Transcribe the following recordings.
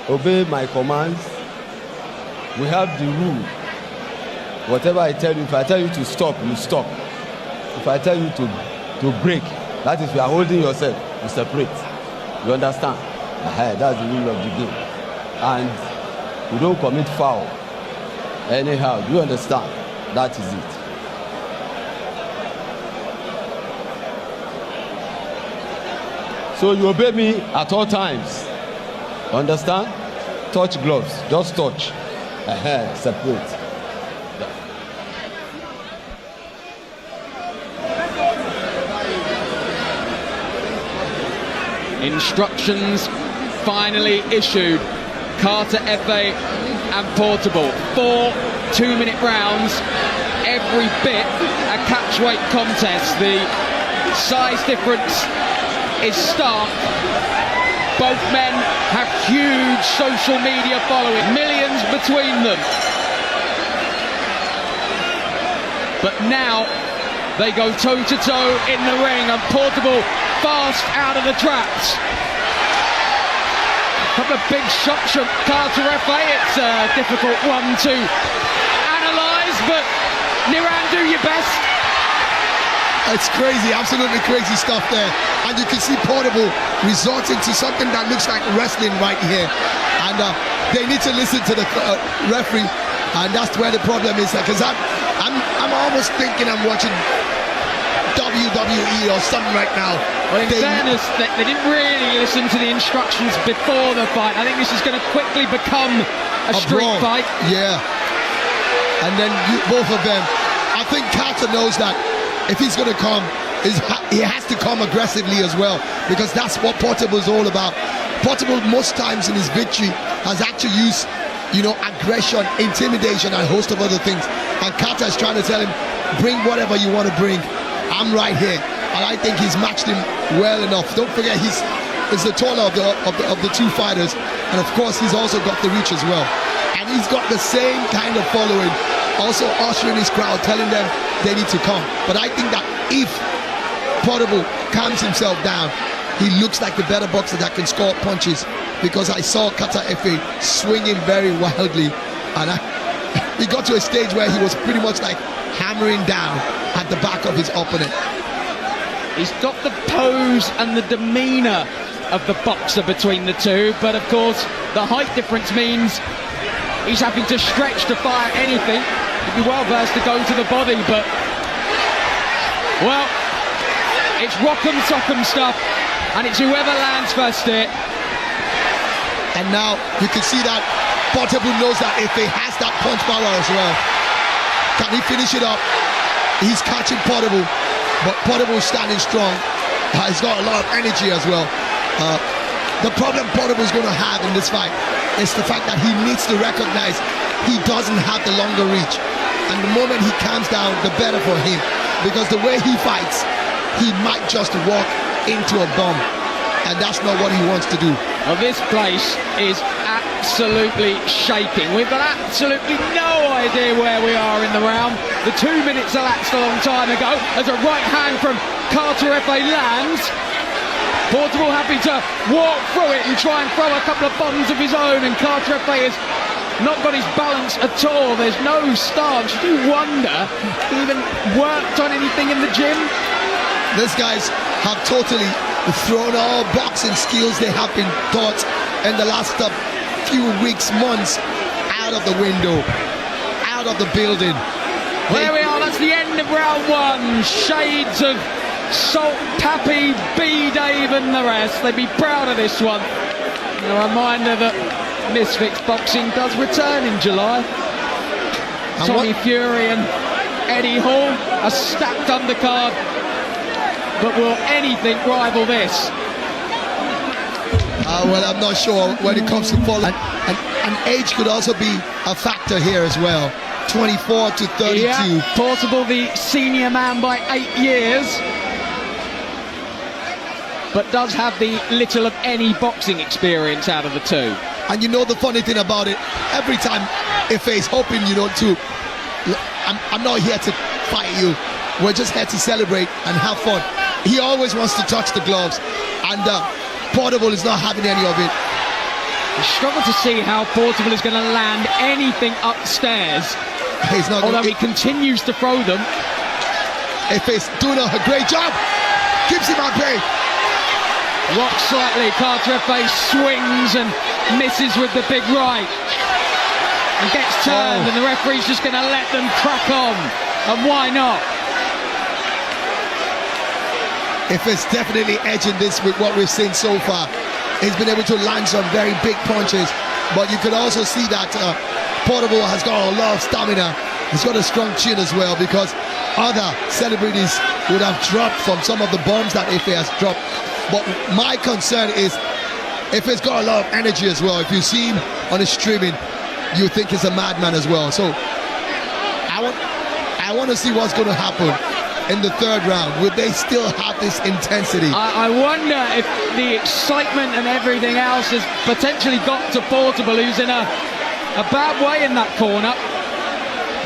Obey my commands. We have the rule. Whatever I tell you, if I tell you to stop, you stop. If I tell you to break, that is, you are holding yourself, you separate. You understand? That's the rule of the game. And you don't commit foul anyhow. Do you understand? That is it. So you obey me at all times. Understand? Touch gloves. Just touch. Separate. Instructions finally issued. Carterefe and Portable. 4 2-minute rounds. Every bit a catchweight contest. The size difference is stark. Both men have huge social media following, millions between them. But now they go toe-to-toe in the ring, and Portable fast out of the traps. A couple of big shots from Carterefe. It's a difficult one to analyse, but Niran, do your best. It's crazy, absolutely crazy stuff there. And you can see Portable resorting to something that looks like wrestling right here. And they need to listen to the referee, and that's where the problem is. Because I'm almost thinking I'm watching WWE or something right now. Well, in fairness, they didn't really listen to the instructions before the fight. I think this is going to quickly become a street brawl fight. Yeah. And then both of them. I think Carter knows that if he's going to come, he has to come aggressively as well, because that's what Portable is all about. Portable most times in his victory has actually used, aggression, intimidation, and a host of other things. And Carter is trying to tell him, bring whatever you want to bring. I'm right here. And I think he's matched him well enough. Don't forget, he's the taller of the two fighters, and of course he's also got the reach as well. And he's got the same kind of following, also ushering his crowd, telling them they need to come. But I think that if Portable calms himself down, he looks like the better boxer that can score punches, because I saw Carterefe swinging very wildly, and he got to a stage where he was pretty much like hammering down at the back of his opponent. He's got the pose and the demeanour of the boxer between the two, but of course the height difference means he's having to stretch to fire anything. He'd be well versed to go to the body, but well, it's rock'em sock'em stuff, and it's whoever lands first here. And now you can see that Portable knows that if he has that punch power as well, can he finish it up? He's catching Portable, but Portable is standing strong. He's got a lot of energy as well. The problem Portable is going to have in this fight is the fact that he needs to recognize he doesn't have the longer reach. And the moment he calms down, the better for him. Because the way he fights, he might just walk into a bomb. And that's not what he wants to do. Well, this place is absolutely shaking. We've got absolutely no idea where we are in the round. The 2 minutes elapsed a long time ago as a right hand from Carterefe lands. Portable happy to walk through it and try and throw a couple of bombs of his own, and Carterefe has not got his balance at all. There's no stance. You do wonder he even worked on anything in the gym. These guys have totally thrown all boxing skills they have been taught in the last few weeks, months, out of the window, out of the building. There we are, that's the end of round one. Shades of Salt, Pappy, B. Dave and the rest. They'd be proud of this one. A reminder that Misfits Boxing does return in July. Tommy Fury and Eddie Hall, a stacked undercard. But will anything rival this? Well, I'm not sure when it comes to following. And age could also be a factor here as well. 24 to 32. Yeah, Portable the senior man by 8 years. But does have the little of any boxing experience out of the two. And the funny thing about it, every time Ife is hoping, I'm not here to fight you. we're just here to celebrate and have fun. He always wants to touch the gloves, and Portable is not having any of it. I struggle to see how Portable is going to land anything upstairs. He's not. Although he continues to throw them. If it's doing a great job, keeps him at bay. Rocks slightly, Carterefe swings and misses with the big right. And gets turned, and the referee's just going to let them crack on. And why not? If it's definitely edging this with what we've seen so far. He's been able to land some very big punches, but you could also see that Portable has got a lot of stamina. He's got a strong chin as well, because other celebrities would have dropped from some of the bombs that Efe has dropped. But my concern is Efe's got a lot of energy as well. If you see him on his streaming, you think he's a madman as well. So I want to see what's going to happen in the third round. Will they still have this intensity? I wonder if the excitement and everything else has potentially got to Portable, who's in a bad way in that corner.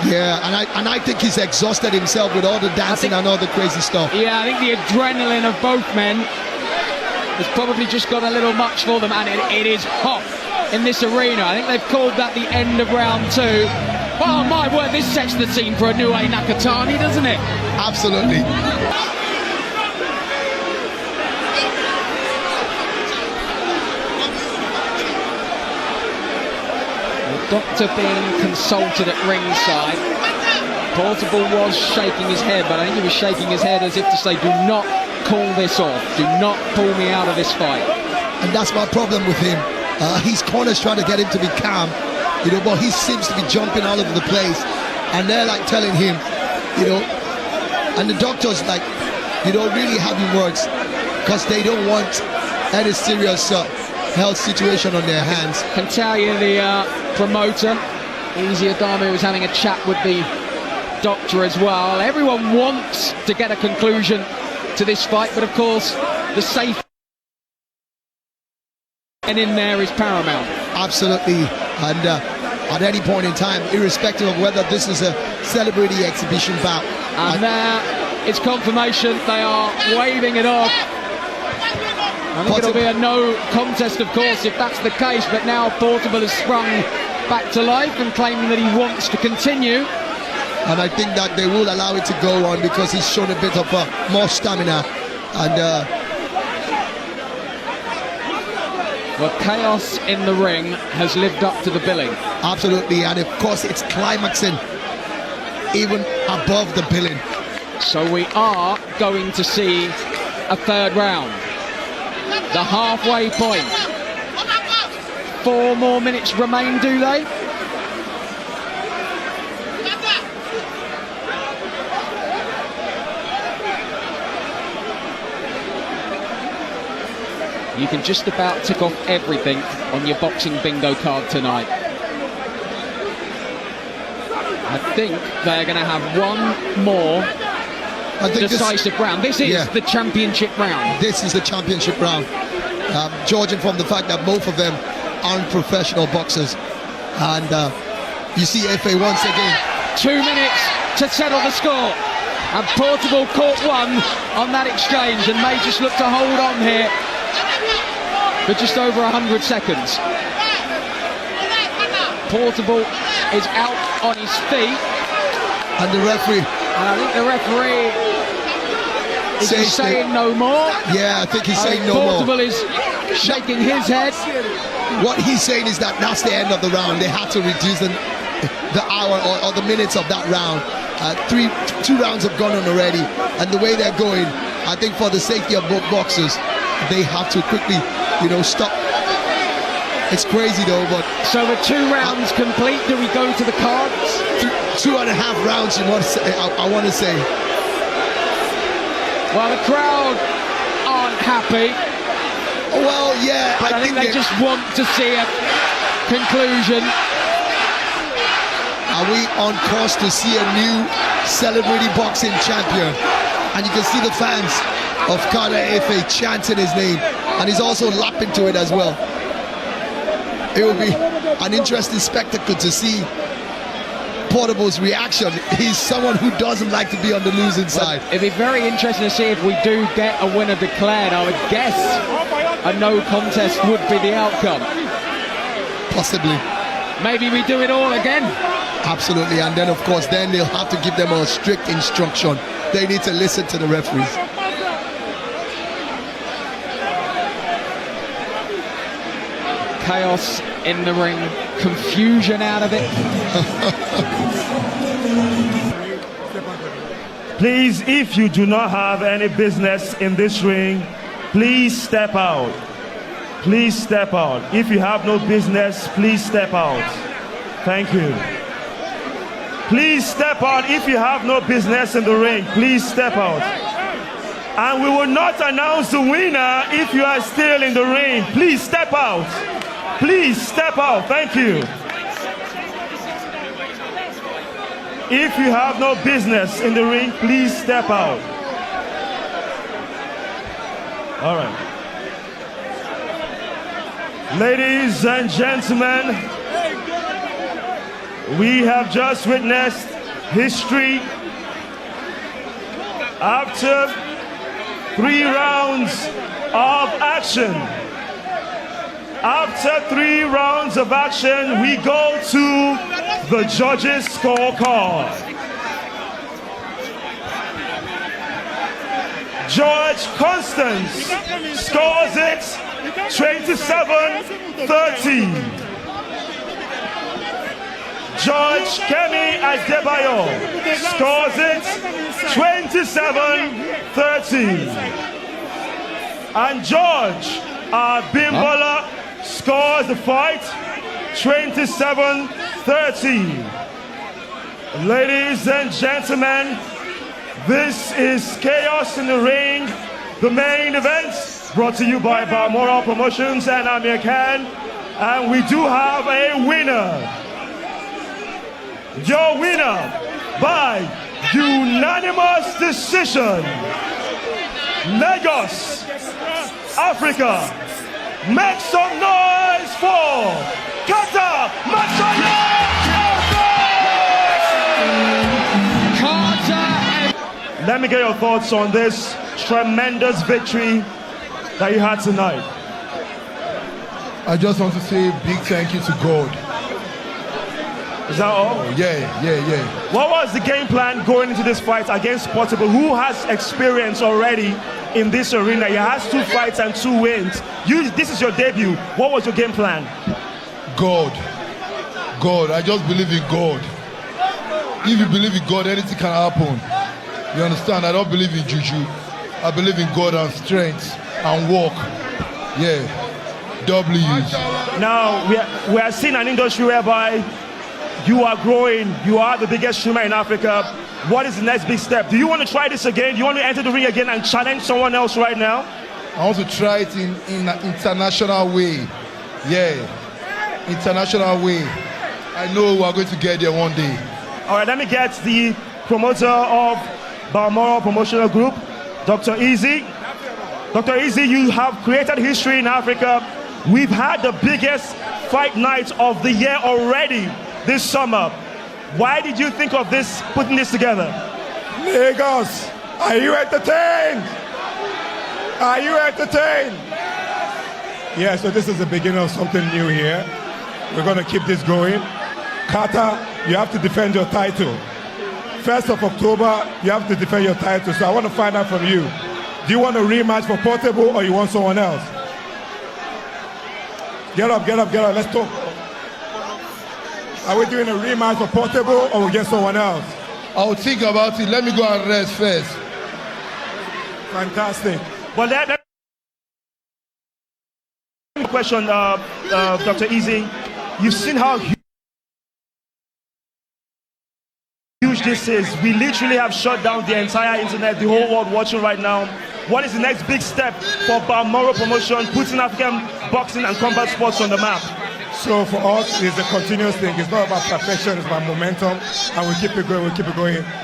Yeah, and I think he's exhausted himself with all the dancing and all the crazy stuff. Yeah, I think the adrenaline of both men has probably just got a little much for them, and it is hot in this arena. I think they've called that the end of round 2. Oh my word, this sets the scene for a new Nakatani, doesn't it? Absolutely. The doctor being consulted at ringside. Portable was shaking his head, but I think he was shaking his head as if to say, do not call this off. Do not pull me out of this fight. And that's my problem with him. His corner's trying to get him to be calm, but he seems to be jumping all over the place, and they're like telling him, and the doctors like, really having words, because they don't want any serious health situation on their hands. Can tell you the promoter, Easy Adame, was having a chat with the doctor as well. Everyone wants to get a conclusion to this fight, but of course the safety and in there is paramount. Absolutely. And at any point in time, irrespective of whether this is a celebrity exhibition bout, and there it's confirmation. They are waving it off. I think it'll be a no contest, of course, if that's the case, but now Portable has sprung back to life and claiming that he wants to continue. And I think that they will allow it to go on, because he's shown a bit of more stamina. And well, chaos in the ring has lived up to the billing. Absolutely, and of course it's climaxing even above the billing. So we are going to see a third round. The halfway point. 4 more minutes remain, do they? You can just about tick off everything on your boxing bingo card tonight. I think they're going to have one more decisive round. This is the championship round. This is the championship round. Judging from the fact that both of them aren't professional boxers. And you see Efe once again. 2 minutes to settle the score. And Portable caught one on that exchange and may just look to hold on here for just over 100 seconds. Portable is out on his feet. And the referee. And I think the referee is saying no more. Yeah, I think he's saying no more. Portable is shaking his head. What he's saying is that that's the end of the round. They had to reduce the hour or the minutes of that round. 2 rounds have gone on already. And the way they're going, I think for the safety of both boxers, they have to quickly, stop. It's crazy though, but... So the 2 rounds complete. Do we go to the cards? 2.5 rounds, I want to say. Well, the crowd aren't happy. Well, yeah. But I think they just want to see a conclusion. Are we on course to see a new celebrity boxing champion? And you can see the fans of Carterefe chanting his name, and he's also lapping to it as well. It will be an interesting spectacle to see Portable's reaction. He's someone who doesn't like to be on the losing side. It'd be very interesting to see if we do get a winner declared. I would guess a no contest would be the outcome. Possibly. Maybe we do it all again. Absolutely, and then of course then they'll have to give them a strict instruction. They need to listen to the referees. Chaos in the ring, confusion out of it. Please, if you do not have any business in this ring, please step out. Please step out. If you have no business, please step out. Thank you. Please step out if you have no business in the ring. Please step out. And we will not announce the winner if you are still in the ring. Please step out. Please step out. Thank you. If you have no business in the ring, please step out. All right. Ladies and gentlemen, we have just witnessed history. After 3 rounds of action, we go to the judges' scorecard. George Constance scores it 27-30. George Kemi Adebayo scores it 27-30. And George Abimbola scores the fight 27-30. Ladies and gentlemen, this is Chaos in the Ring, the main event, brought to you by Balmoral Promotions and Amir Khan. And we do have a winner. Your winner by unanimous decision, Lagos, Africa. Make some noise for Carter Let me get your thoughts on this tremendous victory that you had tonight. I just want to say a big thank you to God. Is that all? Oh, yeah. What was the game plan going into this fight against Portable, who has experience already in this arena? He has 2 fights and 2 wins. This is your debut. What was your game plan? God. I just believe in God. If you believe in God, anything can happen. You understand? I don't believe in juju. I believe in God and strength and work. Yeah. W's. Now, we are seeing an industry whereby you are growing. You are the biggest streamer in Africa. What is the next big step? Do you want to try this again? Do you want to enter the ring again and challenge someone else right now? I want to try it in an international way. Yeah. International way. I know we are going to get there one day. All right, let me get the promoter of Balmoral Promotional Group, Dr. Easy. Dr. Easy, you have created history in Africa. We've had the biggest fight night of the year already this summer. Why did you think of this, putting this together? Lagos, are you entertained? Are you entertained? Yeah, so this is the beginning of something new here. We're going to keep this going. Carter, you have to defend your title. 1st of October, you have to defend your title. So I want to find out from you. Do you want a rematch for Portable or you want someone else? Get up. Let's talk. Are we doing a rematch for Portable or we get someone else? I'll think about it. Let me go and rest first. Fantastic. Well, that question, Dr. Easy. You've seen how huge this is. We literally have shut down the entire internet, the whole world watching right now. What is the next big step for Balmoral Promotion, putting African boxing and combat sports on the map? So for us, it's a continuous thing. It's not about perfection, it's about momentum, and we keep it going.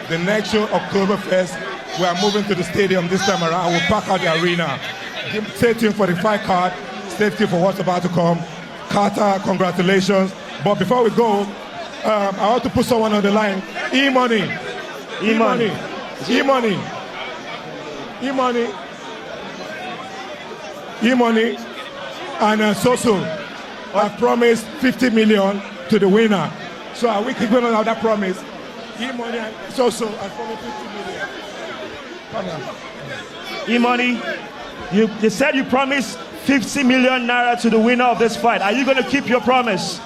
The next show, October 1st, we are moving to the stadium this time around. We'll pack out the arena. Stay tuned for the fight card. Stay tuned for what's about to come. Carter, congratulations. But before we go, I want to put someone on the line. E-Money. E-Money. E-Money. E-Money. E-Money. And Soso. I've promised 50 million to the winner. So are we keeping on that promise? E-Money and Soso, I promised 50 million. E-Money, you said you promised 50 million naira to the winner of this fight. Are you going to keep your promise?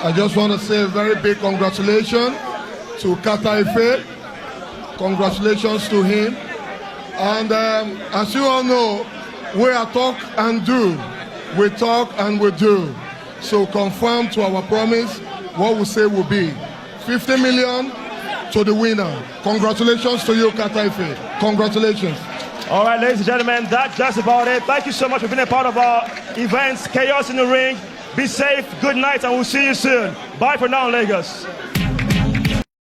I just want to say a very big congratulations to CARTEREFE. Congratulations to him. And as you all know, we are talk and do. We talk and we do. So confirm to our promise what we say will be 50 million to the winner. Congratulations to you, CARTEREFE. Congratulations. All right, ladies and gentlemen, that's about it. Thank you so much for being a part of our events. Chaos in the Ring. Be safe, good night, and we'll see you soon. Bye for now, Lagos.